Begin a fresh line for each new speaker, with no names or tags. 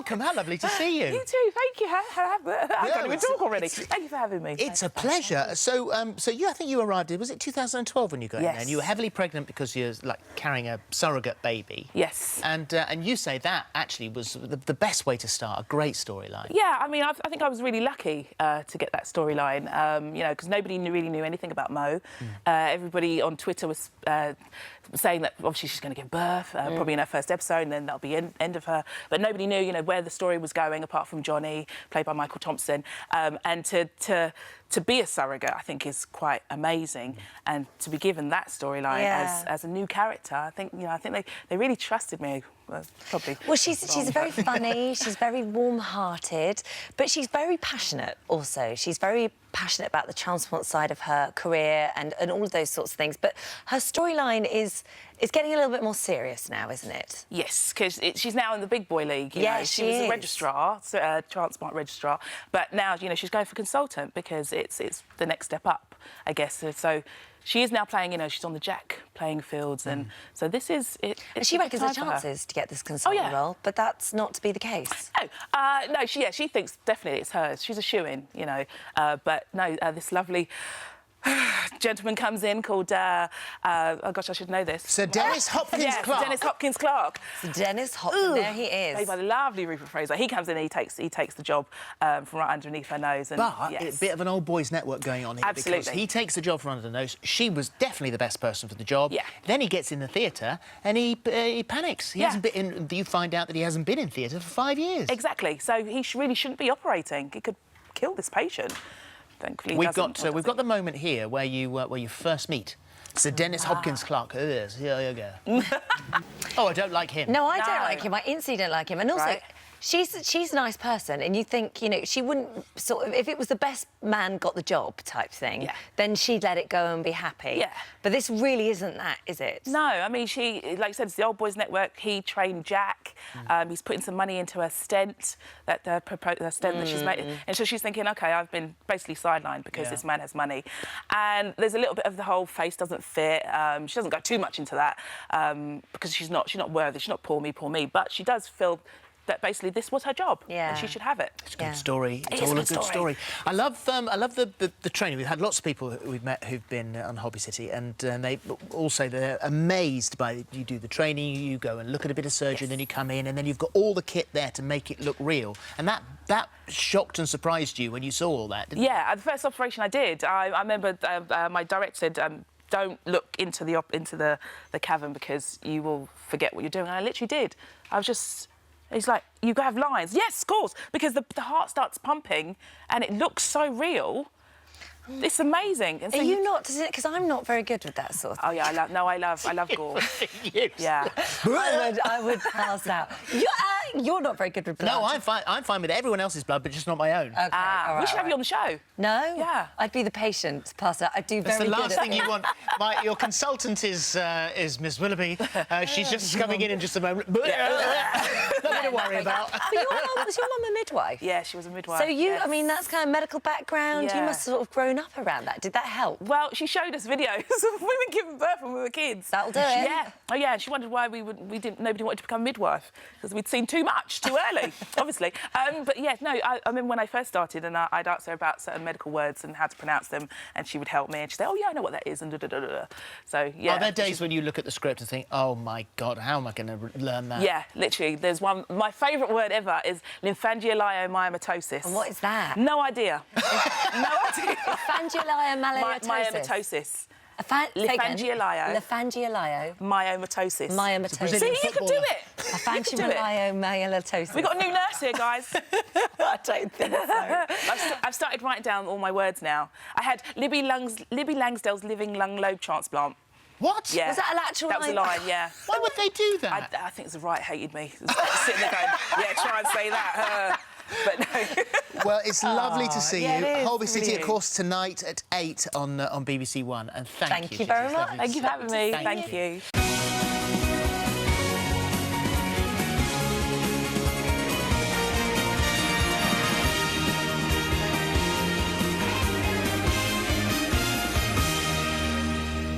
welcome. How lovely to see you.
You too. Thank you. I can't even talk already. Thank you for having me.
It's a pleasure. So, I think you arrived. Was it 2012 when you got in there? And you were heavily pregnant because you're like carrying a surrogate baby.
Yes.
And you say that actually was the best way to start a great storyline.
Yeah, I mean, I think I was really lucky to get that storyline. You know, because nobody really knew anything about Mo. Everybody on Twitter was saying that obviously she's going to give birth, probably in her first episode, and then that'll be end of her. But nobody knew, you know, where the story was going, apart from Johnny, played by Michael Thompson. And to be a surrogate, I think, is quite amazing. And to be given that storyline as a new character, I think, you know, they really trusted me. Probably.
Well, she's very funny. She's very warm-hearted, but she's very passionate. Also, she's very passionate about the transport side of her career and all of those sorts of things. But her storyline is getting a little bit more serious now, isn't it?
Yes, because she's now in the big boy league. You know, she was a registrar, transplant registrar, but now, you know, she's going for consultant because it's the next step up, I guess. So she is now playing, you know, she's on the Jack playing fields, and so this is it.
She reckons there's chances to get this consultant role, but that's not to be the case.
No, she thinks definitely it's hers. She's a shoo-in, you know, but no, this lovely gentleman comes in called oh gosh, I should know this.
Sir Dennis Hopkins Clark.
Dennis Hopkins Clark.
Sir Dennis Hopkins, there he is.
Played by the lovely Rupert Fraser. He comes in and he takes the job from right underneath her nose. And,
but it's a bit of an old boys' network going on here.
Absolutely.
Because he takes the job from under the nose. She was definitely the best person for the job.
Yeah.
Then he gets in the theatre and he panics. He hasn't been in. You find out that he hasn't been in theatre for 5 years.
Exactly. So he really shouldn't be operating. He could kill this patient. Thankfully,
we've got the moment here where you first meet Sir Dennis Hopkins Clark. Here you go. Oh, I don't like him.
No, I don't like him. I instantly don't like him. And also, she's a nice person, and you think, you know, she wouldn't sort of, if it was the best man got the job type thing, then she'd let it go and be happy. Yeah. But this really isn't that, is it?
No, I mean, she, like I said, it's the Old Boys Network. He trained Jack. He's putting some money into her stent, that she's made. And so she's thinking, OK, I've been basically sidelined because this man has money. And there's a little bit of the whole face doesn't fit. She doesn't go too much into that because she's not worthy. She's not poor me. But she does feel that basically this was her job and she should have it.
It's a good story. It's all a good story. I love the training. We've had lots of people we've met who've been on Holby City, and they all say they're amazed by you do the training, you go and look at a bit of surgery, and then you come in, and then you've got all the kit there to make it look real. And that shocked and surprised you when you saw all that, didn't it?
Yeah, the first operation I did, I remember my director said, don't look into the cavern because you will forget what you're doing. And I literally did. I was just... He's like, you have lines. Yes, of course, because the heart starts pumping and it looks so real. It's amazing. And so
are you not? Because I'm not very good with that sort of thing.
Oh, yeah, I love gore. Yeah.
I would pass out. You're not very good with blood.
No, I'm fine with everyone else's blood, but just not my own.
Okay, all right,
we should have you on the show.
No?
Yeah.
I'd be the patient, pass out. I'd do very good.
That's the last thing you want. Your consultant is Miss Willoughby. She's just coming in just a moment. Nothing to worry about.
But was your mum a midwife?
Yeah, she was a midwife.
So I mean, that's kind of medical background.
Yeah.
You must have sort of grown up around that. Did that help?
Well, she showed us videos of women giving birth when we were kids.
That'll do it.
Yeah. Oh, yeah. She wondered why nobody wanted to become a midwife because we'd seen too much too early, obviously. But yeah, no. I remember when I first started, and I'd ask her about certain medical words and how to pronounce them, and she would help me. And she'd say, "Oh yeah, I know what that is," and da da da da. So yeah.
Are there days when you look at the script and think, "Oh my God, how am I going to learn that?"
Yeah, literally. There's one. My favourite word ever is lymphangioliomyomatosis.
And what is that?
No idea. No idea.
Lymphangioliomyomatosis.
Lymphangiolio.
Myomatosis.
See, you could do it.
Lymphangioliomyomatosis.
We've got a new nurse here, guys.
I don't think so.
I've started writing down all my words now. I had Libby Langsdale's living lung lobe transplant.
What?
Yeah.
Was that an actual line?
That was a line, yeah.
Why would they do that?
I think the right hated me. Sitting there going, yeah, try and say that. But no.
Well, it's lovely to see you. Holby City,
brilliant.
of course, tonight at 8 on BBC One. And thank you.
Thank you very much.
Thank you for having me. Thank you.